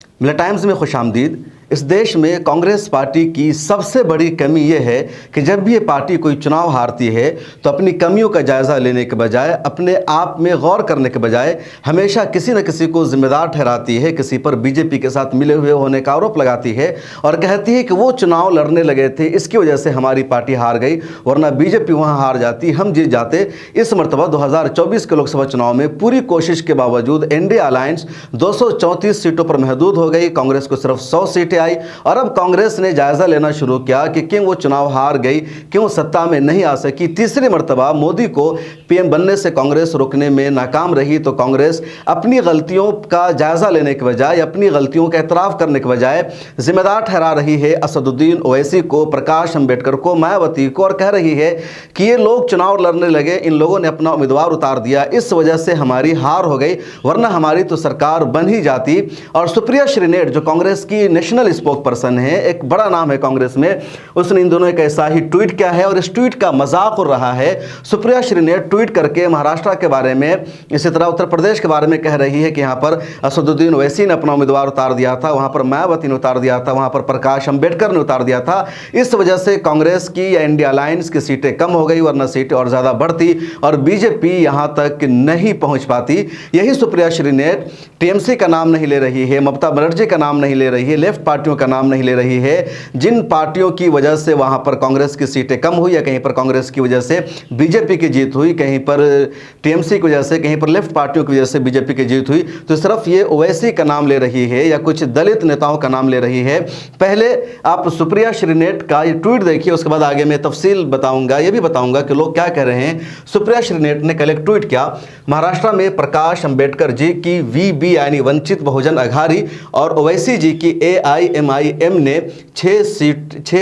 मिला टाइम्स में खुशामदीद। इस देश में कांग्रेस पार्टी की सबसे बड़ी कमी यह है कि जब भी ये पार्टी कोई चुनाव हारती है तो अपनी कमियों का जायज़ा लेने के बजाय, अपने आप में गौर करने के बजाय हमेशा किसी न किसी को जिम्मेदार ठहराती है, किसी पर बीजेपी के साथ मिले हुए होने का आरोप लगाती है और कहती है कि वो चुनाव लड़ने लगे थे, इसकी वजह से हमारी पार्टी हार गई, वरना बीजेपी वहाँ हार जाती, हम जीत जाते। इस मरतबा 2024 के लोकसभा चुनाव में पूरी कोशिश के बावजूद एनडीए अलायंस 234 सीटों पर महदूद हो गई। कांग्रेस को सिर्फ 100 सीटें आई और अब कांग्रेस ने जायजा लेना शुरू किया कि क्यों वो चुनाव हार गई, क्यों सत्ता में नहीं आ सकी। तीसरी मर्तबा मोदी को पीएम बनने से कांग्रेस रोकने में नाकाम रही तो कांग्रेस अपनी गलतियों का जायजा लेने के बजाय, अपनी गलतियों का एतराफ़ करने के बजाय जिम्मेदार ठहरा रही है असदुद्दीन ओवैसी को, प्रकाश अंबेडकर को, मायावती को और कह रही है कि ये लोग चुनाव लड़ने लगे, इन लोगों ने अपना उम्मीदवार उतार दिया, इस वजह से हमारी हार हो गई, वरना हमारी तो सरकार बन ही जाती। और सुप्रिया श्रीनेट जो कांग्रेस की नेशनल स्पोक पर्सन है, एक बड़ा नाम है कांग्रेस में, उसने इन दोनों एक ऐसा ही ट्वीट किया है और इस ट्वीट का मजाक उड़ रहा है। सुप्रिया श्रीनेट ट्वीट करके महाराष्ट्र के बारे में, इसी तरह उत्तर प्रदेश के बारे में कह रही है कि यहाँ पर असदुद्दीन ओवैसी ने अपना उम्मीदवार उतार दिया था, वहाँ पर मायावती ने उतार दिया था, वहाँ पर प्रकाश अंबेडकर ने उतार दिया था, इस वजह से कांग्रेस की या इंडिया अलायंस की सीटें कम हो गई, वरना सीटें और ज़्यादा बढ़ती और बीजेपी यहाँ तक नहीं पहुँच पाती। यही सुप्रिया श्रीनेट टीएमसी का नाम नहीं ले रही है, ममता बनर्जी का नाम नहीं ले रही है, लेफ्ट पार्टियों का नाम नहीं ले रही है, जिन पार्टियों की वजह से वहां पर कांग्रेस की सीटें कम हुई या कहीं पर कांग्रेस की वजह से बीजेपी की जीत हुई, कहीं पर टीएमसी की वजह से, कहीं पर लेफ्ट पार्टियों की वजह से बीजेपी की जीत हुई, तो सिर्फ ये ओवैसी का नाम ले रही है या कुछ दलित नेताओं का नाम ले रही है। पहले आप सुप्रिया श्रीनेट का ये ट्वीट देखिए, उसके बाद आगे मैं तफसील बताऊंगा, ये भी बताऊंगा कि लोग क्या कह रहे हैं। सुप्रिया श्रीनेट ने कल एक ट्वीट किया, महाराष्ट्र में प्रकाश अंबेडकर जी की वीबी यानी वंचित बहुजन अघाड़ी और ओवैसी जी की एआईएमआईएम ने 6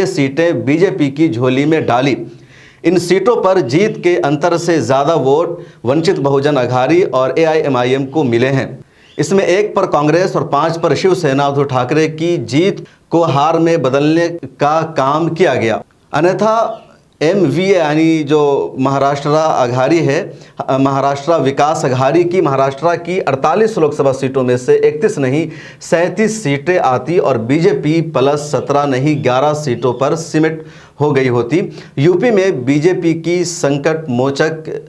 सीटें बीजेपी की झोली में डाली। इन सीटों पर जीत के अंतर से ज़्यादा वोट वंचित बहुजन अघाड़ी और एआईएमआईएम को मिले हैं। इसमें 1 पर कांग्रेस और 5 पर शिवसेना उद्धव ठाकरे की जीत को हार में बदलने का काम किया गया। अन्यथा MVA यानी जो महाराष्ट्र अघाड़ी है, महाराष्ट्र विकास अघाड़ी की महाराष्ट्र की 48 लोकसभा सीटों में से 31 नहीं 37 सीटें आती और बीजेपी प्लस 17 नहीं 11 सीटों पर सिमट हो गई होती। यूपी में बीजेपी की संकट मोचक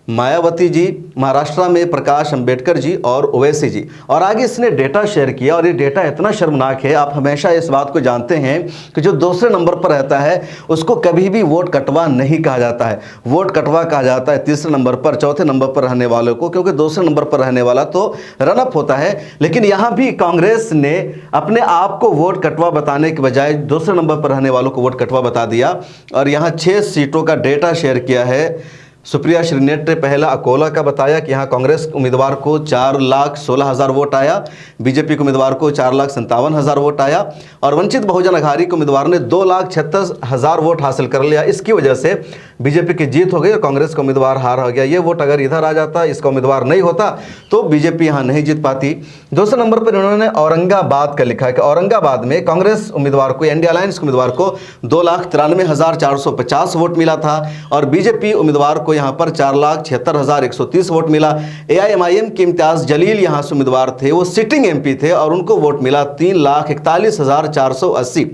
मायावती जी, महाराष्ट्र में प्रकाश अंबेडकर जी और ओवैसी जी। और आगे इसने डेटा शेयर किया और ये डेटा इतना शर्मनाक है, आप हमेशा इस बात को जानते हैं कि जो दूसरे नंबर पर रहता है उसको कभी भी वोट कटवा नहीं कहा जाता है, वोट कटवा कहा जाता है तीसरे नंबर पर, चौथे नंबर पर रहने वालों को, क्योंकि दूसरे नंबर पर रहने वाला तो रनअप होता है। लेकिन यहाँ भी कांग्रेस ने अपने आप को वोट कटवा बताने के बजाय दूसरे नंबर पर रहने वालों को वोट कटवा बता दिया और यहाँ 6 सीटों का डेटा शेयर किया है। सुप्रिया श्रीनेट ने पहला अकोला का बताया कि यहाँ कांग्रेस उम्मीदवार को 4,16,000 वोट आया, बीजेपी के उम्मीदवार को 4,57,000 वोट आया और वंचित बहुजन अघाड़ी के उम्मीदवार ने 2,76,000 वोट हासिल कर लिया। इसकी वजह से बीजेपी की जीत हो गई और कांग्रेस का उम्मीदवार हार हो गया। ये वोट अगर इधर आ जाता, इसका उम्मीदवार नहीं होता तो बीजेपी यहाँ नहीं जीत पाती। दूसरे नंबर पर इन्होंने औरंगाबाद का लिखा है कि औरंगाबाद में कांग्रेस उम्मीदवार को, इंडिया अलायंस के उम्मीदवार को 2,93,450 वोट मिला था और बीजेपी उम्मीदवार को यहाँ पर 4,76,130 वोट मिला। एआईएमआईएम के इम्तियाज जलील यहाँ से उम्मीदवार थे, वो सिटिंग एमपी थे और उनको वोट मिला 3,41,480।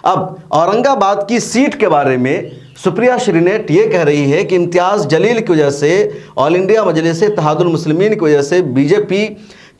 अब औरंगाबाद की सीट के बारे में सुप्रिया श्रीनेट ये कह रही है कि इम्तियाज जलील की वजह से, ऑल इंडिया मजलिस इत्तेहादुल मुस्लिमीन की वजह से बीजेपी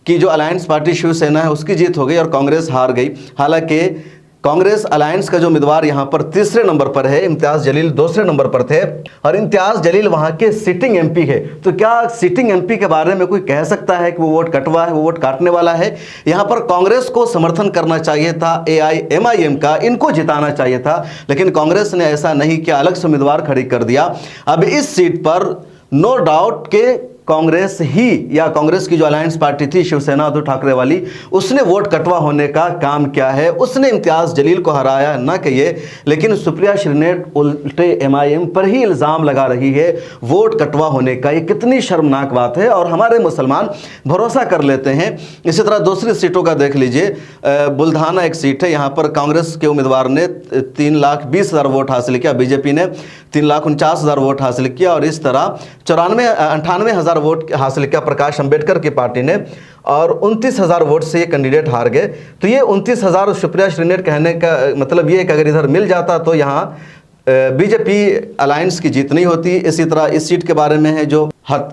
की जो अलायंस पार्टी शिवसेना है उसकी जीत हो गई और कांग्रेस हार गई। हालांकि कांग्रेस अलायंस का जो उम्मीदवार यहाँ पर तीसरे नंबर पर है, इम्तियाज जलील दूसरे नंबर पर थे और इम्तियाज जलील वहाँ के सिटिंग एमपी है। तो क्या सिटिंग एमपी के बारे में कोई कह सकता है कि वो वोट कटवा है, वो वोट काटने वाला है? यहाँ पर कांग्रेस को समर्थन करना चाहिए था, एआईएमआईएम का, इनको जिताना चाहिए था, लेकिन कांग्रेस ने ऐसा नहीं किया, अलग से उम्मीदवार खड़ी कर दिया। अब इस सीट पर नो डाउट के कांग्रेस ही या कांग्रेस की जो अलायंस पार्टी थी शिवसेना उद्धव ठाकरे वाली, उसने वोट कटवा होने का काम किया है, उसने इम्तियाज जलील को हराया ना कहिए। लेकिन सुप्रिया श्रीनेट उल्टे एमआईएम पर ही इल्ज़ाम लगा रही है वोट कटवा होने का। ये कितनी शर्मनाक बात है और हमारे मुसलमान भरोसा कर लेते हैं। इसी तरह दूसरी सीटों का देख लीजिए, बुल्धाना एक सीट है, यहाँ पर कांग्रेस के उम्मीदवार ने 3,20,000 वोट हासिल किया, बीजेपी ने 3,49,000 वोट हासिल किया और इस तरह 98,000 30,000 वोट हासिल किया प्रकाश अंबेडकर की पार्टी ने, और 29,000 वोट से ये कैंडिडेट हार गए। तो ये 29,000 सुप्रिया श्रीनेट कहने का मतलब ये कि अगर इधर मिल जाता तो यहाँ बीजेपी अलायंस की जीत नहीं होती। इसी तरह इस सीट के बारे में है जो हथ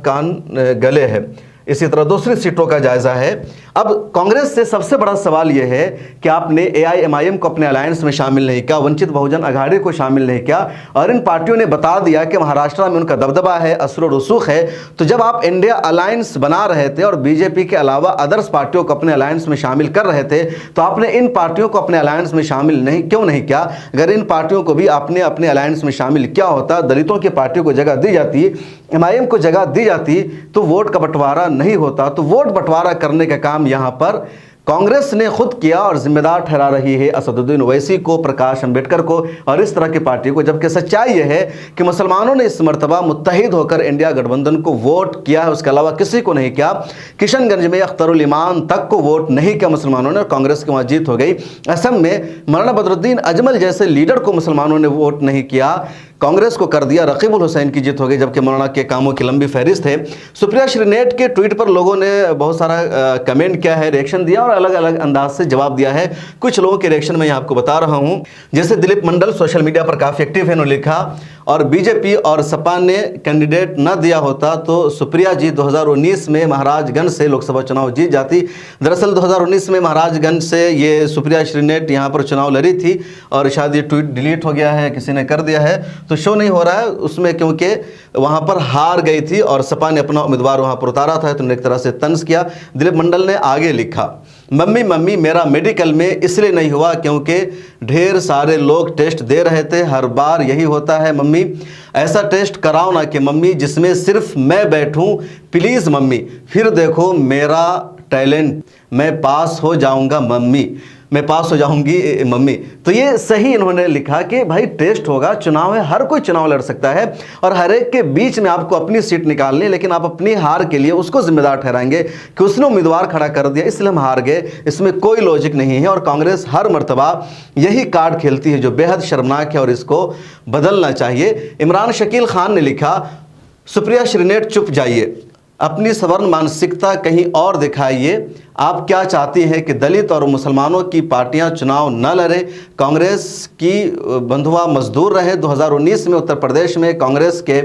कान गले है। इसी तरह दूसरी सीटों का जायजा है। अब कांग्रेस से सबसे बड़ा सवाल यह है कि आपने AIMIM को अपने अलायंस में शामिल नहीं किया, वंचित बहुजन अघाड़ी को शामिल नहीं किया, और इन पार्टियों ने बता दिया कि महाराष्ट्र में उनका दबदबा है, असर रसूख है। तो जब आप इंडिया अलायंस बना रहे थे और बीजेपी के अलावा अदर्स पार्टियों को अपने अलायंस में शामिल कर रहे थे, तो आपने इन पार्टियों को अपने अलायंस में शामिल क्यों नहीं किया? अगर इन पार्टियों को भी आपने अपने अलायंस में शामिल किया होता, दलितों की पार्टियों को जगह दी जाती, MIM को जगह दी जाती, तो वोट का बंटवारा नहीं होता। तो वोट बंटवारा करने का काम यहाँ पर कांग्रेस ने खुद किया और जिम्मेदार ठहरा रही है असदुद्दीन ओवैसी को, प्रकाश अंबेडकर को और इस तरह की पार्टी को। जबकि सच्चाई यह है कि मुसलमानों ने इस मर्तबा मुत्तहिद होकर इंडिया गठबंधन को वोट किया है, उसके अलावा किसी को नहीं किया। किशनगंज में अख्तरुल ईमान तक को वोट नहीं किया मुसलमानों ने, और कांग्रेस की वहाँ जीत हो गई। असम में मौलाना बदरुद्दीन अजमल जैसे लीडर को मुसलमानों ने वोट नहीं किया, कांग्रेस को कर दिया। रकीबुल हुसैन की जीत हो गई, जबकि मौलाना के कामों की लंबी फहरिस्त है। सुप्रिया श्रीनेट के ट्वीट पर लोगों ने बहुत सारा कमेंट किया है, रिएक्शन दिया और अलग अलग अंदाज से जवाब दिया है। कुछ लोगों के रिएक्शन मैं आपको बता रहा हूं। जैसे दिलीप मंडल सोशल मीडिया पर काफ़ी एक्टिव है, उन्होंने लिखा, और बीजेपी और सपा ने कैंडिडेट न दिया होता तो सुप्रिया जी 2019 में महाराजगंज से लोकसभा चुनाव जीत जाती। दरअसल 2019 में महाराजगंज से ये सुप्रिया श्रीनेट यहाँ पर चुनाव लड़ी थी, और शायद ये ट्वीट डिलीट हो गया है, किसी ने कर दिया है, तो शो नहीं हो रहा है उसमें, क्योंकि वहाँ पर हार गई थी और सपा ने अपना उम्मीदवार वहाँ पर उतारा था, तो एक तरह से तंज किया। दिलीप मंडल ने आगे लिखा, मम्मी मम्मी मेरा मेडिकल में इसलिए नहीं हुआ क्योंकि ढेर सारे लोग टेस्ट दे रहे थे, हर बार यही होता है मम्मी, ऐसा टेस्ट कराओ ना कि मम्मी जिसमें सिर्फ मैं बैठूं, प्लीज़ मम्मी, फिर देखो मेरा टैलेंट, मैं पास हो जाऊंगा मम्मी, मैं पास हो जाऊंगी मम्मी। तो ये सही इन्होंने लिखा कि भाई टेस्ट होगा, चुनाव है, हर कोई चुनाव लड़ सकता है और हर एक के बीच में आपको अपनी सीट निकालनी है, लेकिन आप अपनी हार के लिए उसको जिम्मेदार ठहराएंगे कि उसने उम्मीदवार खड़ा कर दिया इसलिए हम हार गए। इसमें कोई लॉजिक नहीं है और कांग्रेस हर मर्तबा यही कार्ड खेलती है जो बेहद शर्मनाक है और इसको बदलना चाहिए। इमरान शकील खान ने लिखा, सुप्रिया श्रीनेट चुप जाइए, अपनी सवर्ण मानसिकता कहीं और दिखाइए। आप क्या चाहती हैं कि दलित और मुसलमानों की पार्टियां चुनाव न लड़ें, कांग्रेस की बंधुआ मजदूर रहे। 2019 में उत्तर प्रदेश में कांग्रेस के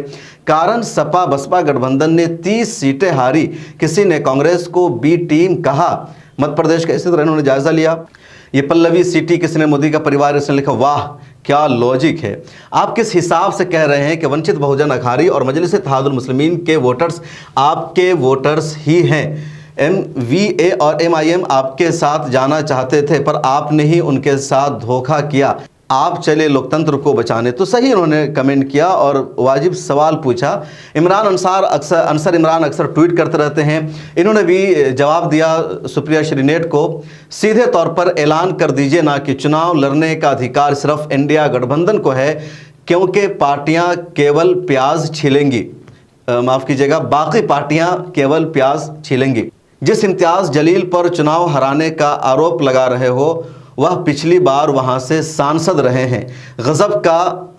कारण सपा बसपा गठबंधन ने 30 सीटें हारी, किसी ने कांग्रेस को बी टीम कहा। मध्य प्रदेश का इसी तरह इन्होंने जायजा लिया। ये पल्लवी सिटी किसी ने मोदी का परिवार, इसने लिखा, वाह क्या लॉजिक है। आप किस हिसाब से कह रहे हैं कि वंचित बहुजन अघाड़ी और मजलिस इत्तेहादुल मुस्लिमीन के वोटर्स आपके वोटर्स ही हैं? MVA और MIM आपके साथ जाना चाहते थे पर आपने ही उनके साथ धोखा किया, आप चले लोकतंत्र को बचाने। तो सही उन्होंने कमेंट किया और वाजिब सवाल पूछा। अंसर इमरान अक्सर ट्वीट करते रहते हैं, इन्होंने भी जवाब दिया सुप्रिया श्रीनेट को, सीधे तौर पर ऐलान कर दीजिए ना कि चुनाव लड़ने का अधिकार सिर्फ इंडिया गठबंधन को है, क्योंकि पार्टियां केवल प्याज छीलेंगी, माफ़ कीजिएगा, बाकी पार्टियां केवल प्याज छीलेंगी। जिस इम्तियाज़ जलील पर चुनाव हराने का आरोप लगा रहे हो वह पिछली बार वहां से सांसद रहे हैं। गज़ब का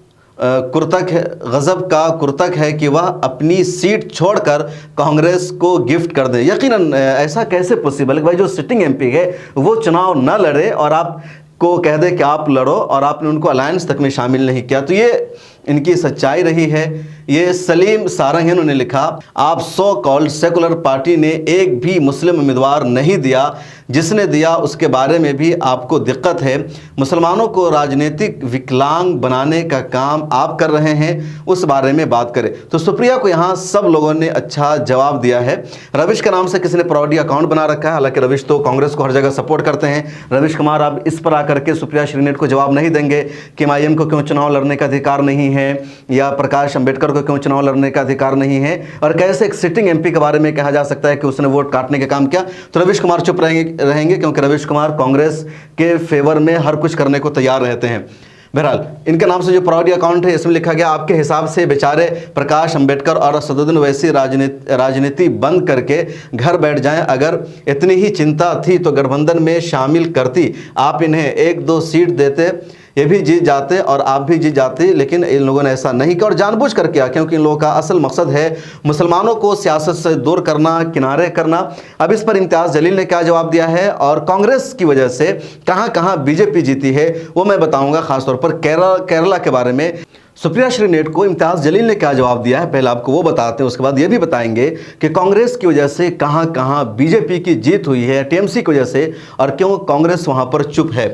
कुर्तक है कि वह अपनी सीट छोड़कर कांग्रेस को गिफ्ट कर दे। यकीनन ऐसा कैसे पॉसिबल है भाई, जो सिटिंग MP है वो चुनाव न लड़े और आपको कह दे कि आप लड़ो, और आपने उनको अलायंस तक में शामिल नहीं किया। तो ये इनकी सच्चाई रही है। ये सलीम सारंग उन्होंने लिखा, आप सो कॉल्ड सेकुलर पार्टी ने एक भी मुस्लिम उम्मीदवार नहीं दिया, जिसने दिया उसके बारे में भी आपको दिक्कत है। मुसलमानों को राजनीतिक विकलांग बनाने का काम आप कर रहे हैं, उस बारे में बात करें। तो सुप्रिया को यहाँ सब लोगों ने अच्छा जवाब दिया है। रविश के नाम से किसी ने प्राउडी अकाउंट बना रखा है, हालांकि रविश तो कांग्रेस को हर जगह सपोर्ट करते हैं। रविश कुमार अब इस पर आकर के सुप्रिया श्रीनेट को जवाब नहीं देंगे कि MIM को क्यों चुनाव लड़ने का अधिकार नहीं है, या प्रकाश अंबेडकर को क्यों चुनाव लड़ने का अधिकार नहीं है, और कैसे एक सिटिंग MP के बारे में कहा जा सकता है कि उसने वोट काटने का काम किया। तो रविश कुमार चुप रहेंगे क्योंकि रविश कुमार कांग्रेस के फेवर में हर कुछ करने को तैयार रहते हैं। बहरहाल इनके नाम से जो प्राउडी अकाउंट है इसमें लिखा गया, आपके हिसाब से बेचारे प्रकाश अंबेडकर और असदुद्दीन ओवैसी राजनीति बंद करके घर बैठ जाएं। अगर इतनी ही चिंता थी तो गठबंधन में शामिल करती, आप इन्हें 1-2 सीट देते ये भी जीत जाते और आप भी जीत जाते, लेकिन इन लोगों ने ऐसा नहीं किया और जानबूझ कर किया, क्योंकि इन लोगों का असल मकसद है मुसलमानों को सियासत से दूर करना, किनारे करना। अब इस पर इम्तियाज़ जलील ने क्या जवाब दिया है और कांग्रेस की वजह से कहां कहां बीजेपी जीती है वो मैं बताऊंगा, खासतौर पर केरला के बारे में सुप्रिया श्रीनेट को इम्तियाज़ जलील ने क्या जवाब दिया है, पहले आपको वो बताते हैं, उसके बाद ये भी बताएंगे कि कांग्रेस की वजह से कहां कहां बीजेपी की जीत हुई है, टीएमसी की वजह से, और क्यों कांग्रेस वहां पर चुप है।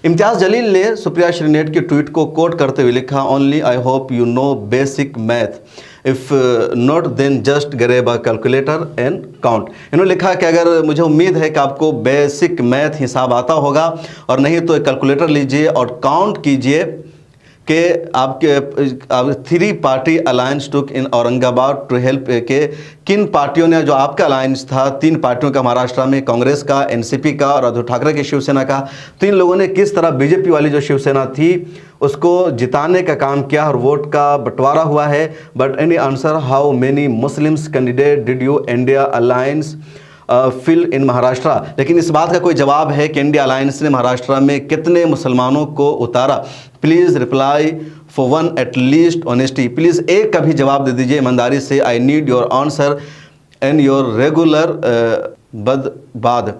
इम्तियाज़ जलील ने सुप्रिया श्रीनेट की ट्वीट को कोट करते हुए लिखा, only I hope you know basic math, if not then just grab a calculator and count. इन्होंने लिखा कि अगर मुझे उम्मीद है कि आपको बेसिक मैथ हिसाब आता होगा, और नहीं तो एक कैलकुलेटर लीजिए और काउंट कीजिए कि आपके 3 party alliance took in Aurangabad to help के किन पार्टियों ने, जो आपका अलायंस था 3 पार्टियों का महाराष्ट्र में, कांग्रेस का, एनसीपी का और उद्धव ठाकरे की शिवसेना का, तो इन लोगों ने किस तरह बीजेपी वाली जो शिवसेना थी उसको जिताने का काम किया और वोट का बंटवारा हुआ है। But any answer, how many Muslims candidate did you India alliance fill in Maharashtra. लेकिन इस बात का कोई जवाब है कि इंडिया अलायंस ने महाराष्ट्र में कितने मुसलमानों को उतारा। Please reply for one at least honesty, please एक का भी जवाब दे दीजिए ईमानदारी से। I need your answer and your regular बाद।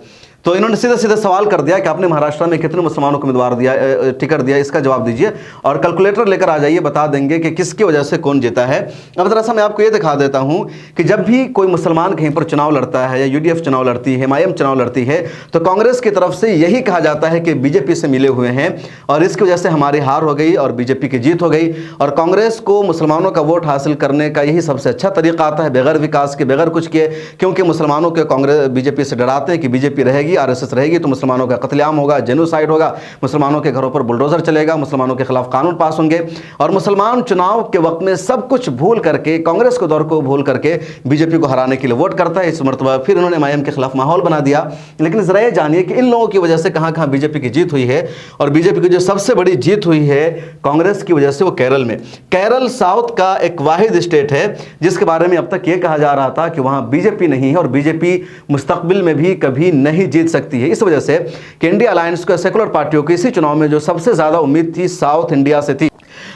तो इन्होंने सीधा सीधा सवाल कर दिया कि आपने महाराष्ट्र में कितने मुसलमानों को उम्मीदवार दिया, टिकट दिया, इसका जवाब दीजिए और कैलकुलेटर लेकर आ जाइए, बता देंगे कि किसकी वजह से कौन जीता है। अब जरा सा मैं आपको ये दिखा देता हूं कि जब भी कोई मुसलमान कहीं पर चुनाव लड़ता है या यूडीएफ चुनाव लड़ती है, एमआईएम चुनाव लड़ती है, तो कांग्रेस की तरफ से यही कहा जाता है कि बीजेपी से मिले हुए हैं और इसकी वजह से हमारी हार हो गई और बीजेपी की जीत हो गई। और कांग्रेस को मुसलमानों का वोट हासिल करने का यही सबसे अच्छा तरीका आता है, बगैर विकास के, बगैर कुछ किए, क्योंकि मुसलमानों के कांग्रेस बीजेपी से डराते हैं कि बीजेपी रहेगी, आरएसएस रहेगी तो मुसलमानों का कत्लेआम होगा, जेनोसाइड होगा, मुसलमानों के घरों पर बुलडोजर चलेगा, मुसलमानों के खिलाफ कानून पास होंगे। और मुसलमान चुनाव के वक्त में सब कुछ भूल करके, कांग्रेस के दौर को भूल करके बीजेपी को हराने के लिए वोट करता है। इस मरतबा फिर उन्होंने एमआईएम के खिलाफ माहौल बना दिया। लेकिन जरा ये जानिए कि इन लोगों की वजह से कहां कहां बीजेपी की जीत हुई है, और बीजेपी की जो सबसे बड़ी जीत हुई है कांग्रेस की वजह से वो केरल में। केरल साउथ का एक वाहिद स्टेट है जिसके बारे में अब तक ये कहा जा रहा था कि वहां बीजेपी नहीं है और बीजेपी मुस्तकबिल में भी कभी नहीं जीत सकती है। इस वजह से कि इंडिया अलायंस को, सेकुलर पार्टियों की इसी चुनाव में जो सबसे ज्यादा उम्मीद थी साउथ इंडिया से थी,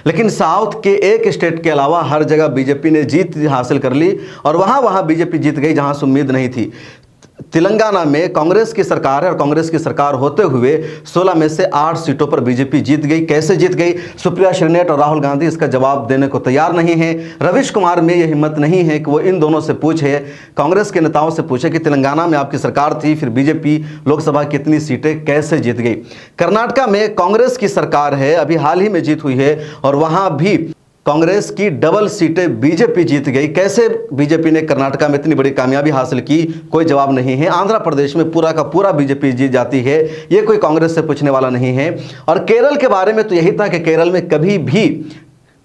लेकिन साउथ के एक स्टेट के अलावा हर जगह बीजेपी ने जीत हासिल कर ली और वहां बीजेपी जीत गई जहां से उम्मीद नहीं थी। तेलंगाना में कांग्रेस की सरकार है और कांग्रेस की सरकार होते हुए 16 में से 8 सीटों पर बीजेपी जीत गई। कैसे जीत गई? सुप्रिया श्रीनेट और राहुल गांधी इसका जवाब देने को तैयार नहीं है। रविश कुमार में यह हिम्मत नहीं है कि वो इन दोनों से पूछे, कांग्रेस के नेताओं से पूछे कि तेलंगाना में आपकी सरकार थी, फिर बीजेपी लोकसभा की कितनी सीटें कैसे जीत गई। कर्नाटका में कांग्रेस की सरकार है, अभी हाल ही में जीत हुई है और वहां भी कांग्रेस की डबल सीटें बीजेपी जीत गई। कैसे बीजेपी ने कर्नाटका में इतनी बड़ी कामयाबी हासिल की, कोई जवाब नहीं है। आंध्र प्रदेश में पूरा का पूरा बीजेपी जीत जाती है, ये कोई कांग्रेस से पूछने वाला नहीं है। और केरल के बारे में तो यही था कि केरल में कभी भी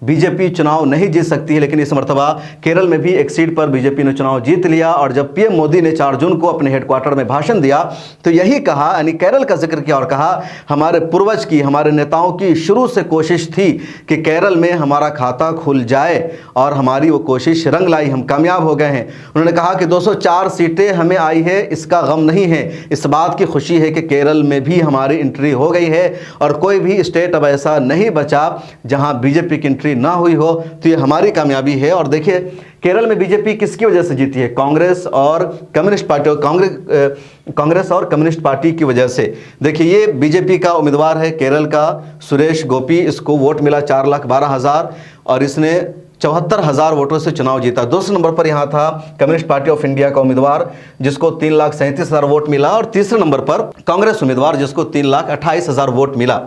बीजेपी चुनाव नहीं जीत सकती है, लेकिन इस मरतबा केरल में भी एक सीट पर बीजेपी ने चुनाव जीत लिया। और जब पीएम मोदी ने 4 जून को अपने हेडक्वार्टर में भाषण दिया तो यही कहा, यानी केरल का जिक्र किया और कहा हमारे पूर्वज की, हमारे नेताओं की शुरू से कोशिश थी कि केरल में हमारा खाता खुल जाए और हमारी वो कोशिश रंग लाई, हम कामयाब हो गए हैं। उन्होंने कहा कि 204 सीटें हमें आई है, इसका गम नहीं है, इस बात की खुशी है कि केरल में भी हमारी एंट्री हो गई है और कोई भी स्टेट अब ऐसा नहीं बचा जहां बीजेपी की ना हुई हो। तो ये हमारी कामयाबी है। और देखिए केरल में बीजेपी किसकी वजह से जीती है? कांग्रेस और कम्युनिस्ट पार्टी, कांग्रेस और कम्युनिस्ट पार्टी की वजह से। देखिए ये बीजेपी का उम्मीदवार है केरल का सुरेश गोपी, इसको वोट मिला 4,12,000 और इसने 74,000 वोटों से चुनाव जीता। दूसरे नंबर पर यहाँ था कम्युनिस्ट पार्टी ऑफ इंडिया का उम्मीदवार जिसको 3,37,000 वोट मिला और तीसरे नंबर पर कांग्रेस उम्मीदवार जिसको 3,28,000 वोट मिला।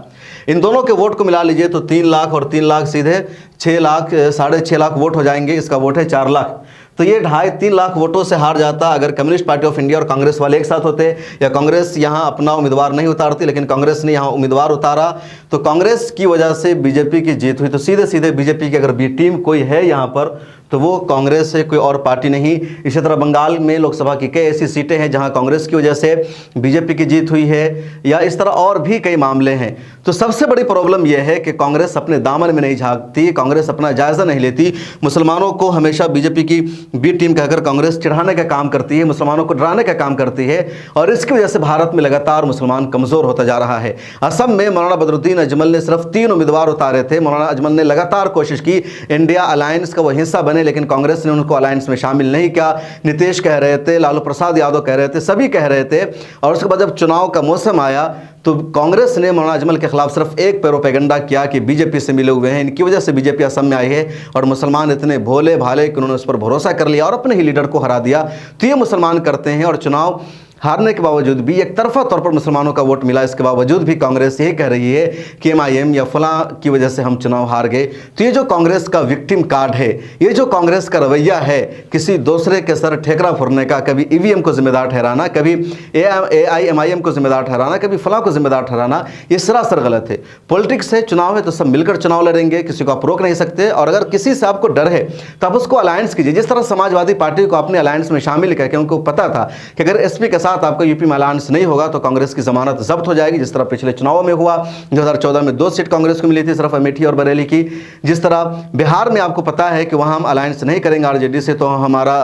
इन दोनों के वोट को मिला लीजिए तो 3 लाख और 3 लाख सीधे 6 लाख, 6.5 लाख वोट हो जाएंगे। इसका वोट है 4 लाख। तो ये 2.5-3 लाख वोटों से हार जाता अगर कम्युनिस्ट पार्टी ऑफ इंडिया और कांग्रेस वाले एक साथ होते, या कांग्रेस यहाँ अपना उम्मीदवार नहीं उतारती लेकिन कांग्रेस ने यहाँ उम्मीदवार उतारा तो कांग्रेस की वजह से बीजेपी की जीत हुई। तो सीधे सीधे बीजेपी की अगर बी टीम कोई है यहाँ पर तो वो कांग्रेस से कोई और पार्टी नहीं। इसी तरह बंगाल में लोकसभा की कई ऐसी सीटें हैं जहां कांग्रेस की वजह से बीजेपी की जीत हुई है, या इस तरह और भी कई मामले हैं। तो सबसे बड़ी प्रॉब्लम यह है कि कांग्रेस अपने दामन में नहीं झांकती, कांग्रेस अपना जायजा नहीं लेती। मुसलमानों को हमेशा बीजेपी की बी टीम कहकर कांग्रेस चिढ़ाने का काम करती है, मुसलमानों को डराने का काम करती है, और इसकी वजह से भारत में लगातार मुसलमान कमजोर होता जा रहा है। असम में मौलाना बदरुद्दीन अजमल ने सिर्फ 3 उम्मीदवार उतारे थे। मौलाना अजमल ने लगातार कोशिश की इंडिया अलायंस का वो हिस्सा बने, लेकिन कांग्रेस ने उनको अलायंस में शामिल नहीं किया। नीतीश कह रहे थे, लालू प्रसाद यादव कह रहे थे, सभी कह रहे थे, और उसके बाद जब चुनाव का मौसम आया तो कांग्रेस ने मौलाना अजमल के खिलाफ सिर्फ एक प्रोपेगेंडा किया कि बीजेपी से मिले हुए हैं, इनकी वजह से बीजेपी असम में आई है, और मुसलमान इतने भोले भाले कि उन्होंने उस पर भरोसा कर लिया और अपने ही लीडर को हरा दिया। तो ये मुसलमान करते हैं, और चुनाव हारने के बावजूद भी एक तरफा तौर पर मुसलमानों का वोट मिला, इसके बावजूद भी कांग्रेस यही कह रही है कि MIM या फलां की वजह से हम चुनाव हार गए। तो ये जो कांग्रेस का विक्टिम कार्ड है, ये जो कांग्रेस का रवैया है, किसी दूसरे के सर ठेकरा फोड़ने का, कभी EVM को जिम्मेदार ठहराना, कभी AIMIM को जिम्मेदार ठहराना, कभी फलां को जिम्मेदार ठहराना, ये सरासर गलत है। पॉलिटिक्स है, चुनाव है, तो सब मिलकर चुनाव लड़ेंगे, किसी को आप रोक नहीं सकते। और अगर किसी से आपको डर है तो आप उसको अलायंस कीजिए। जिस तरह समाजवादी पार्टी को अपने अलायंस में शामिल करके उनको पता था कि अगर SP के साथ आपका यूपी में अलायंस नहीं होगा तो कांग्रेस की जमानत जब्त हो जाएगी, जिस तरह पिछले चुनावों में हुआ। 2014 में 2 सीट कांग्रेस को मिली थी, सिर्फ अमेठी और बरेली की। जिस तरह बिहार में आपको पता है कि वहां हम अलायंस नहीं करेंगे RJD से, तो हमारा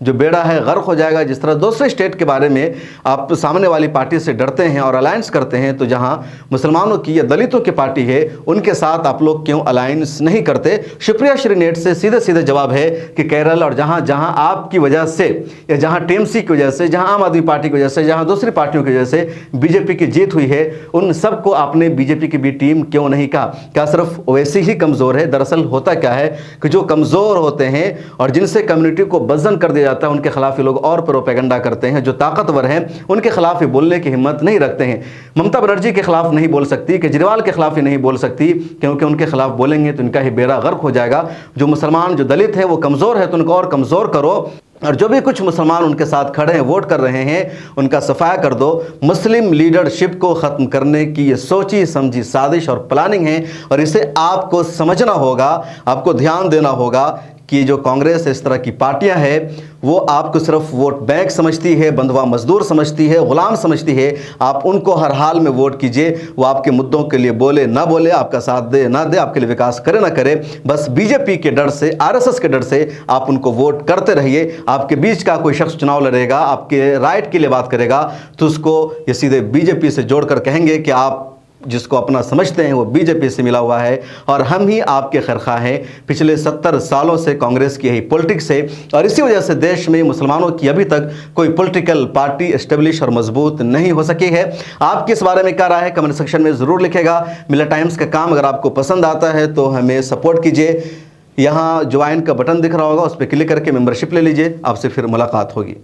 जो बेड़ा है गर्क हो जाएगा। जिस तरह दूसरे स्टेट के बारे में आप सामने वाली पार्टी से डरते हैं और अलायंस करते हैं, तो जहां मुसलमानों की या दलितों की पार्टी है उनके साथ आप लोग क्यों अलायंस नहीं करते? शिवप्रिया श्रीनेट से सीधे सीधे जवाब है कि केरल और जहां जहां आपकी वजह से, या जहां TMC की वजह से, जहां आम आदमी पार्टी की वजह से, जहां दूसरी पार्टियों की वजह से बीजेपी की जीत हुई है, उन सबको आपने बीजेपी की बी टीम क्यों नहीं कहा? क्या सिर्फ वैसी ही कमजोर है? दरअसल होता क्या है कि जो कमजोर होते हैं और जिनसे कम्युनिटी को बदजन कर दिया जाता है, उनके खिलाफ ये लोग और प्रोपेगेंडा करते हैं। जो ताकतवर हैं उनके खिलाफ ये बोलने की हिम्मत नहीं रखते हैं। ममता बनर्जी के खिलाफ नहीं बोल सकती, केजरीवाल के खिलाफ ही नहीं बोल सकती, क्योंकि उनके खिलाफ बोलेंगे तो इनका ही बेड़ा गर्क हो जाएगा। जो मुसलमान, जो दलित है, वो कमजोर है तो उनको और कमजोर करो, और जो भी कुछ मुसलमान उनके साथ खड़े हैं, वोट कर रहे हैं, उनका सफाया कर दो। मुस्लिम लीडरशिप को ख़त्म करने की ये सोची समझी साजिश और प्लानिंग है, और इसे आपको समझना होगा, आपको ध्यान देना होगा कि जो कांग्रेस इस तरह की पार्टियां हैं वो आपको सिर्फ वोट बैंक समझती है, बंधुआ मजदूर समझती है, गुलाम समझती है। आप उनको हर हाल में वोट कीजिए, वो आपके मुद्दों के लिए बोले ना बोले, आपका साथ दे ना दे, आपके लिए विकास करे ना करे, बस बीजेपी के डर से, RSS के डर से आप उनको वोट करते रहिए। आपके बीच का कोई शख्स चुनाव लड़ेगा, आपके राइट के लिए बात करेगा, तो उसको ये सीधे बीजेपी से जोड़कर कहेंगे कि आप जिसको अपना समझते हैं वो बीजेपी से मिला हुआ है, और हम ही आपके खैरखा हैं। पिछले 70 सालों से कांग्रेस की यही पॉलिटिक्स है, और इसी वजह से देश में मुसलमानों की अभी तक कोई पॉलिटिकल पार्टी एस्टेब्लिश और मजबूत नहीं हो सकी है। आपकी इस बारे में क्या राय है कमेंट सेक्शन में ज़रूर लिखेगा। मिलत टाइम्स का काम अगर आपको पसंद आता है तो हमें सपोर्ट कीजिए। यहाँ ज्वाइन का बटन दिख रहा होगा, उस पर क्लिक करके मेंबरशिप ले लीजिए। आपसे फिर मुलाकात होगी।